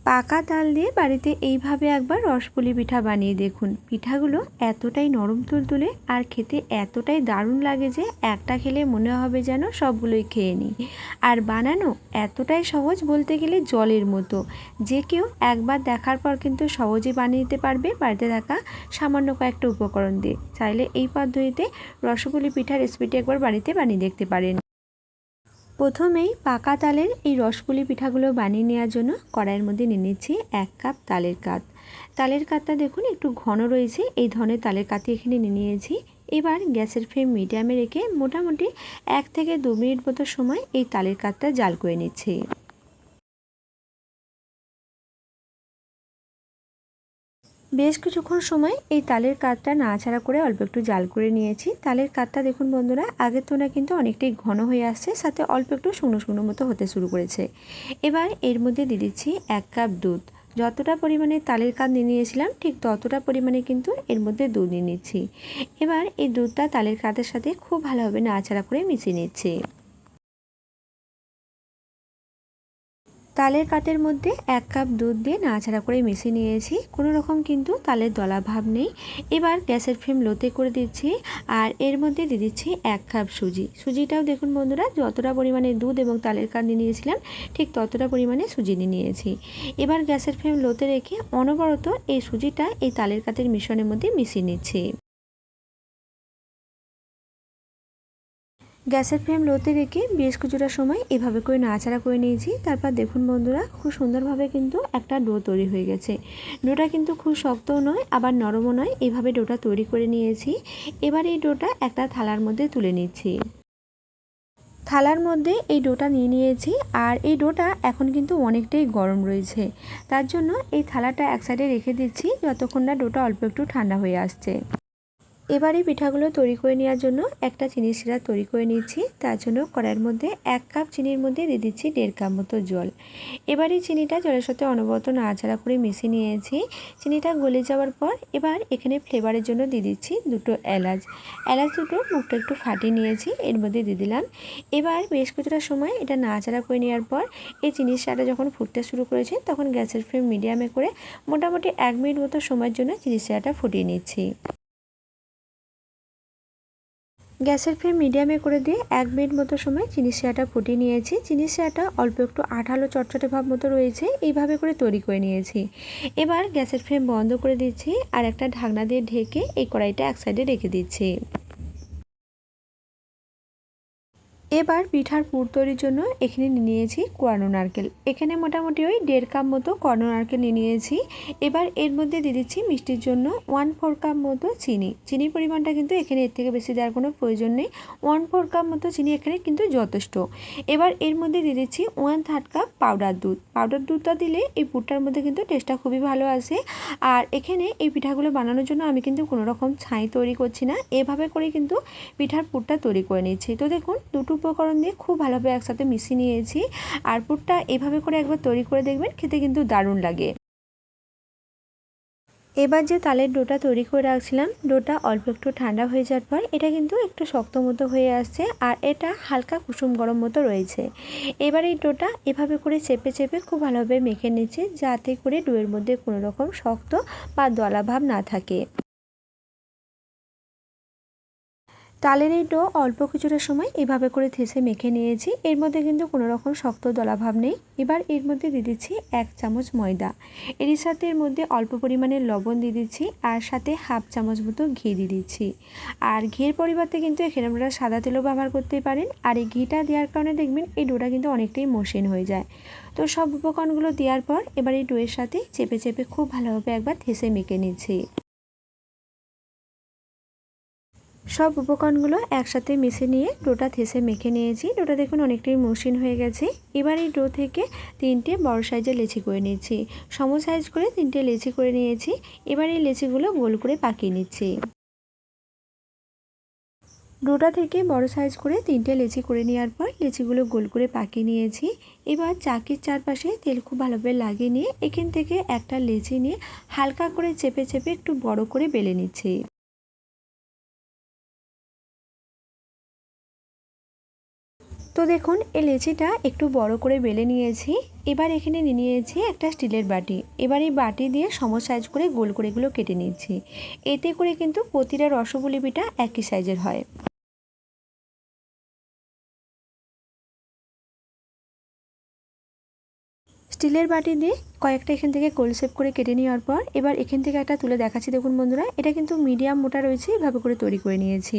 পাকা তাল দিয়ে বাড়িতে এইভাবে একবার রসপুলি পিঠা বানিয়ে দেখুন। পিঠাগুলো এতটাই নরম তুলতুলে আর খেতে এতটাই দারুণ লাগে যে একটা খেলে মনে হবে যেন সবগুলোই খেয়ে নিই। আর বানানো এতটাই সহজ, বলতে গেলে জলের মতো। যে কেউ একবার দেখার পর কিন্তু সহজেই বানিয়ে নিতে পারবে বাড়িতে থাকা সামান্য কয়েকটা উপকরণ দিয়ে। চাইলে এই পদ্ধতিতে রসপুলি পিঠার রেসিপিটি একবার বাড়িতে বানিয়ে দেখতে পারেন। প্রথমেই পাকা তালের এই রসপুলি পিঠাগুলো বানিয়ে নেওয়ার জন্য কড়াইয়ের মধ্যে নিয়ে নিচ্ছি 1 কাপ তালের কাত। তালের কাতটা দেখুন একটু ঘন রয়েছে, এই ধরনের তালের কাতি এখানে নিয়ে নিয়েছি। এবার গ্যাসের ফ্লেম মিডিয়ামে রেখে মোটামুটি 1 থেকে 2 মিনিট মতো সময় এই তালের কাতটা জাল করে নিচ্ছি। বেশ কিছুক্ষণ সময় এই তালের কাতটা নাড়াচাড়া করে অল্প একটু জাল করে নিয়েছি। তালের কাতটা দেখুন বন্ধুরা, আগের তুলনায় কিন্তু অনেকটাই ঘন হয়ে আসছে, সাথে অল্প একটু শুকনো শুকনো মতো হতে শুরু করেছে। এবার এর মধ্যে দিয়ে দিচ্ছি 1 কাপ দুধ। যতটা পরিমাণে তালের কাত নিয়ে নিয়েছিলাম ঠিক ততটা পরিমাণে কিন্তু এর মধ্যে দুধ নিয়ে নিচ্ছি। এবার এই দুধটা তালের কাতের সাথে খুব ভালোভাবে নাড়াচাড়া করে মিশিয়ে নিচ্ছি। তালের কাতের মধ্যে 1 কাপ দুধ দিয়ে নাড়াচাড়া করে মিশিয়ে নিয়েছি, কোনো রকম কিন্তু তালের দলা ভাব নেই। এবার গ্যাসের ফ্লেম লোতে করে দিচ্ছি আর এর মধ্যে দিয়ে দিচ্ছি 1 কাপ সুজি। সুজিটাও দেখুন বন্ধুরা, যতটা পরিমাণে দুধ এবং তালের কাত নিয়ে নিয়েছিলাম ঠিক ততটা পরিমাণে সুজি নিয়ে নিয়েছি। এবার গ্যাসের ফ্লেম লোতে রেখে অনবরত এই সুজিটা এই তালের কাতের মিশ্রণের মধ্যে মিশিয়ে নিচ্ছি। গ্যাসের ফ্লেম লোতে রেখে বেশ কিছুটা সময় এভাবে করে নাড়াচাড়া করে নিয়েছি। তারপর দেখুন বন্ধুরা, খুব সুন্দরভাবে কিন্তু একটা ডো তৈরি হয়ে গেছে। ডোটা কিন্তু খুব শক্তও নয় আবার নরমও নয়, এভাবে ডোটা তৈরি করে নিয়েছি। এবার এই ডোটা একটা থালার মধ্যে তুলে নিচ্ছি। থালার মধ্যে এই ডোটা নিয়ে নিয়েছি আর এই ডোটা এখন কিন্তু অনেকটাই গরম রয়েছে, তার জন্য এই থালাটা এক সাইডে রেখে দিচ্ছি যতক্ষণ না ডোটা অল্প একটু ঠান্ডা হয়ে আসছে। এবারে পিঠাগুলো তৈরি করে নেওয়ার জন্য একটা চিনির শিরা তৈরি করে নিচ্ছি। তার জন্য কড়াইয়ের মধ্যে 1 কাপ চিনির মধ্যে দিয়ে দিচ্ছি 1.5 কাপ মতো জল। এবারে চিনিটা জলের সাথে অনবরত নাড়াচাড়া করে মিশিয়ে নিয়েছি। চিনিটা গলে যাওয়ার পর এবার এখানে ফ্লেভারের জন্য দিয়ে দিচ্ছি 2টো এলাচ। এলাচ দুটো মুখটা একটু ফাটিয়ে নিয়েছি, এর মধ্যে দিয়ে দিলাম। এবার বেশ কিছুটা সময় এটা নাড়াচাড়া করে নেওয়ার পর এই চিনির শিরাটা যখন ফুটতে শুরু করেছে তখন গ্যাসের ফ্লেম মিডিয়ামে করে মোটামুটি 1 মিনিট মতো সময়ের জন্য চিনির শিরাটা ফুটিয়ে নিচ্ছি। গ্যাসের ফ্লেম মিডিয়ামে করে দিয়ে 1 মিনিট মতো সময় চিনির শিরাটা ফুটিয়ে নিয়েছি। চিনির শিরাটা অল্প একটু আঠালো চটচটে ভাব মতো রয়েছে, এইভাবে করে তৈরি করে নিয়েছি। এবার গ্যাসের ফ্লেম বন্ধ করে দিচ্ছি আর একটা ঢাকনা দিয়ে ঢেকে এই কড়াইটা এক সাইডে রেখে দিচ্ছি। এবার পিঠার পুর তৈরির জন্য এখানে নিয়ে নিয়েছি কোয়ানো নারকেল। এখানে মোটামুটি ওই 1.5 কাপ মতো কোয়ানো নারকেল নিয়ে নিয়েছি। এবার এর মধ্যে দিয়ে দিচ্ছি মিষ্টির জন্য 1/4 কাপ মতো চিনি। চিনির পরিমাণটা কিন্তু এখানে এর থেকে বেশি দেওয়ার কোনো প্রয়োজন নেই, 1/4 কাপ মতো চিনি এখানে কিন্তু যথেষ্ট। এবার এর মধ্যে দিয়ে দিচ্ছি 1/3 কাপ পাউডার দুধ। পাউডার দুধটা দিলে এই পুরটার মধ্যে কিন্তু টেস্টটা খুবই ভালো আসে। আর এখানে এই পিঠাগুলো বানানোর জন্য আমি কিন্তু কোনো রকম ছাই তৈরি করছি না, এভাবে করে কিন্তু পিঠার পুরটা তৈরি করে নিচ্ছি। তো দেখুন, দুটো উপকরণ দিয়ে খুব ভালোভাবে একসাথে মিশিয়ে নিয়েছি আর পুরটা এভাবে করে একবার তৈরি করে দেখবেন, খেতে কিন্তু দারুণ লাগে। এবার যে তালের ডোটা তৈরি করে রাখছিলাম, ডোটা অল্প একটু ঠান্ডা হয়ে যাওয়ার পর এটা কিন্তু একটু শক্ত মতো হয়ে আসছে আর এটা হালকা কুসুম গরম মতো রয়েছে। এবার এই ডোটা এভাবে করে চেপে চেপে খুব ভালোভাবে মেখে নিচ্ছি যাতে করে ডোয়ের মধ্যে কোনো রকম শক্ত বা দলা ভাব না থাকে। তালের এই ডো অল্প কিছুটা সময় এভাবে করে থেসে মেখে নিয়েছি, এর মধ্যে কিন্তু কোনো রকম শক্ত দলাভাব নেই। এবার এর মধ্যে দিয়ে দিচ্ছি 1 চামচ ময়দা, এর সাথে এর মধ্যে অল্প পরিমাণে লবণ দিয়ে দিচ্ছি আর সাথে হাফ চামচ মতো ঘি দিয়ে দিচ্ছি। আর ঘির পরিবর্তে কিন্তু এখানে আপনারা সাদা তেলও ব্যবহার করতে পারেন। আর এই ঘিটা দেওয়ার কারণে দেখবেন এই ডোটা কিন্তু অনেকটাই মসৃণ হয়ে যায়। তো সব উপকরণগুলো দেওয়ার পর এবার এই ডোয়ের সাথে চেপে চেপে খুব ভালোভাবে একবার থেসে মেখে নিচ্ছি। সব উপকরণগুলো একসাথে মিশিয়ে নিয়ে ডোটা থেসে মেখে নিয়েছি। ডোটা দেখুন অনেকটাই মসৃণ হয়ে গেছে। এবার এই ডো থেকে 3টে বড় সাইজের লেচি করে নিচ্ছি। সম সাইজ করে 3টে লেচি করে নিয়েছি। এবার এই লেচিগুলো গোল করে পাকিয়ে নিচ্ছি। ডোটা থেকে বড় সাইজ করে 3টে লেচি করে নেওয়ার পর লেচিগুলো গোল করে পাকিয়ে নিয়েছি। এবার চাকির চারপাশে তেল খুব ভালোভাবে লাগিয়ে নিয়ে এখান থেকে একটা লেচি নিয়ে হালকা করে চেপে চেপে একটু বড় করে বেলে নিচ্ছি। তো তো দেখুন এই লেচিটা একটু বড় করে বেলে নিয়েছি। এবার এখানে নিয়ে নিয়েছি একটা স্টিলের বাটি। এবার এই বাটি দিয়ে সম সাইজ করে গোল করে এগুলো কেটে নিচ্ছি। এতে করে কিন্তু প্রতিটা রসবুলি পিঠা একই সাইজের হয়। স্টিলের বাটি দিয়ে কয়েকটা এখান থেকে গোল শেপ করে কেটে নেওয়ার পর এবার এখান থেকে একটা তুলে দেখাচ্ছি। দেখুন বন্ধুরা, এটা কিন্তু মিডিয়াম মোটা রয়েছে, এভাবে করে তৈরি করে নিয়েছি।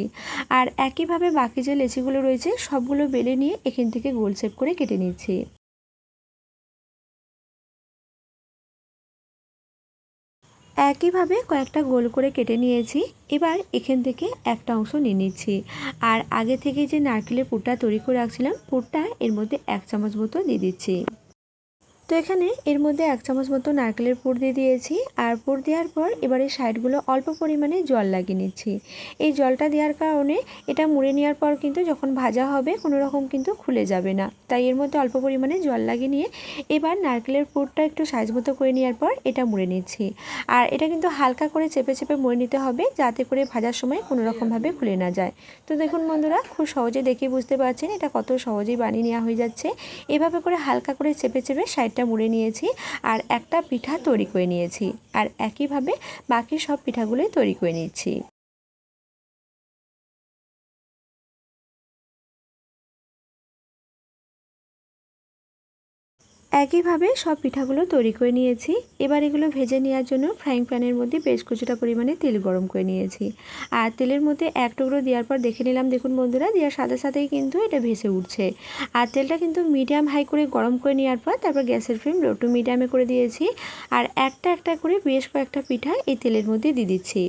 আর একইভাবে বাকি যে লেচিগুলো রয়েছে সবগুলো বেলে নিয়ে এখান থেকে গোল শেপ করে কেটে নিচ্ছি। একইভাবে কয়েকটা গোল করে কেটে নিয়েছি। এবার এখান থেকে একটা অংশ নিয়ে নিচ্ছি। আর আগে থেকে যে নারকেলের পুরটা তৈরি করে রাখছিলাম, পুরটা এর মধ্যে 1 চামচ মতো দিয়ে দিচ্ছি। তো এখানে এর মধ্যে 1 চামচ মতো নারকেলের পুর দিয়ে দিয়েছি। আর পুর দেওয়ার পর এবারে সাইডগুলো অল্প পরিমাণে জল লাগিয়ে নিচ্ছি। এই জলটা দেওয়ার কারণে এটা মুড়ে নেওয়ার পর কিন্তু যখন ভাজা হবে কোনো রকম কিন্তু খুলে যাবে না। তাই এর মধ্যে অল্প পরিমাণে জল লাগিয়ে নিয়ে এবার নারকেলের পুরটা একটু সাইজ মতো করে নেওয়ার পর এটা মুড়ে নিচ্ছি। আর এটা কিন্তু হালকা করে চেপে চেপে মুড়ে নিতে হবে, যাতে করে ভাজার সময় কোনো রকমভাবে খুলে না যায়। তো দেখুন বন্ধুরা, খুব সহজে দেখে বুঝতে পারছেন এটা কত সহজেই বানিয়ে নেওয়া হয়ে যাচ্ছে। এভাবে করে হালকা করে চেপে চেপে সাইডটা মুড়ে নিয়েছি আর একটা পিঠা তৈরি করে নিয়েছি। আর একইভাবে বাকি সব পিঠাগুলোই তৈরি করে নিচ্ছি। একইভাবে সব পিঠাগুলো তৈরি করে নিয়েছি। এবার এগুলো ভেজে নেওয়ার জন্য ফ্রাইং প্যানের মধ্যে বেশ কিছুটা পরিমাণে তেল গরম করে নিয়েছি। আর তেলের মধ্যে এক টুকরো দেওয়ার পর দেখে নিলাম, দেখুন বন্ধুরা, দেওয়ার সাথে সাথেই কিন্তু এটা ভেসে উঠছে। আর তেলটা কিন্তু মিডিয়াম হাই করে গরম করে নেওয়ার পর তারপর গ্যাসের ফ্লেম লো টু মিডিয়ামে করে দিয়েছি। আর একটা একটা করে বেশ কয়েকটা পিঠা এই তেলের মধ্যে দিয়ে দিচ্ছি।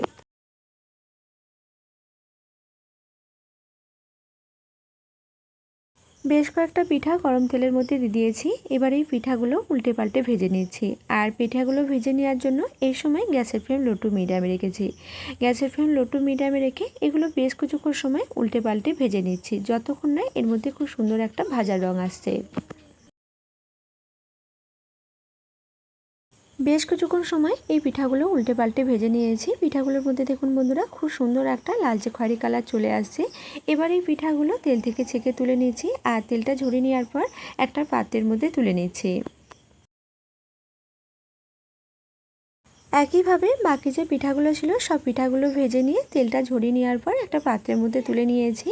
বেশ কয়েকটা পিঠা গরম তেলের মধ্যে দিয়ে দিয়েছি। এবার এই পিঠাগুলো উল্টে পাল্টে ভেজে নিচ্ছি। আর পিঠাগুলো ভেজে নেওয়ার জন্য এই সময় গ্যাসের ফ্লেম লো টু মিডিয়ামে রেখেছি। গ্যাসের ফ্লেম লো টু মিডিয়ামে রেখে এগুলো বেশ কিছুক্ষণ সময় উল্টে পাল্টে ভেজে নিচ্ছি, যতক্ষণ না এর মধ্যে খুব সুন্দর একটা ভাজা রং আসছে। বেশ কিছুক্ষণ সময় এই পিঠাগুলো উল্টে পাল্টে ভেজে নিয়েছি। পিঠাগুলোর মধ্যে দেখুন বন্ধুরা, খুব সুন্দর একটা লালচে খয়েরি কালার চলে আসছে। এবার এই পিঠাগুলো তেল থেকে ছেঁকে তুলে নিচ্ছি। আর তেলটা ঝরিয়ে নেওয়ার পর একটা পাত্রের মধ্যে তুলে নিচ্ছি। একইভাবে বাকি যে পিঠাগুলো ছিল সব পিঠাগুলো ভেজে নিয়ে তেলটা ঝরিয়ে নেওয়ার পর একটা পাত্রের মধ্যে তুলে নিয়েছি।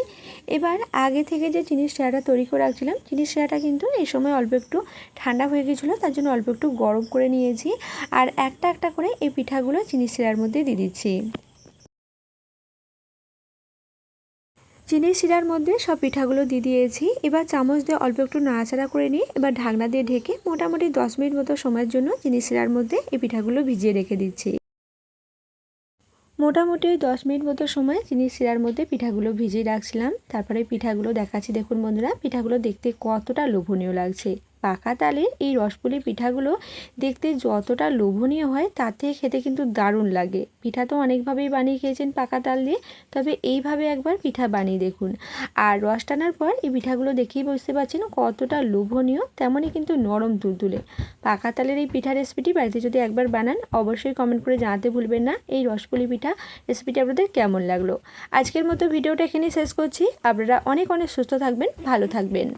এবার আগে থেকে যে চিনির শিরাটা তৈরি করে রাখছিলাম, চিনির শিরাটা কিন্তু এই সময় অল্প একটু ঠান্ডা হয়ে গিয়েছিলো, তার জন্য অল্প একটু গরম করে নিয়েছি। আর একটা একটা করে এই পিঠাগুলো চিনির শিরার মধ্যে দিয়ে দিচ্ছি। চিনির শিরার মধ্যে সব পিঠাগুলো দিয়ে দিয়েছি। এবার চামচ দিয়ে অল্প একটু নাড়াচাড়া করে নিয়ে এবার ঢাকনা দিয়ে ঢেকে মোটামুটি 10 মিনিট মতো সময়ের জন্য চিনির শিরার মধ্যে এই পিঠাগুলো ভিজিয়ে রেখে দিচ্ছি। মোটামুটি ওই 10 মিনিট মতো সময় চিনির শিরার মধ্যে পিঠাগুলো ভিজিয়ে রাখছিলাম। তারপরে পিঠাগুলো দেখাচ্ছি, দেখুন বন্ধুরা, পিঠাগুলো দেখতে কতটা লোভনীয় লাগছে। পাকা তালের এই রসপুলি পিঠাগুলো দেখতে যতটা লোভনীয় হয় তার থেকে খেতে কিন্তু দারুণ লাগে। পিঠা তো অনেকভাবেই বানিয়ে খেয়েছেন পাকা তাল দিয়ে, তবে এইভাবে একবার পিঠা বানিয়ে দেখুন। আর রস টানার পর এই পিঠাগুলো দেখেই বুঝতে পারছেন কতটা লোভনীয়, তেমনই কিন্তু নরম তুলতুলে। পাকা তালের এই পিঠা রেসিপিটি বাড়িতে যদি একবার বানান অবশ্যই কমেন্ট করে জানাতে ভুলবেন না এই রসপুলি পিঠা রেসিপিটি আপনাদের কেমন লাগলো। আজকের মতো ভিডিওটা এখানেই শেষ করছি। আপনারা অনেক অনেক সুস্থ থাকবেন, ভালো থাকবেন।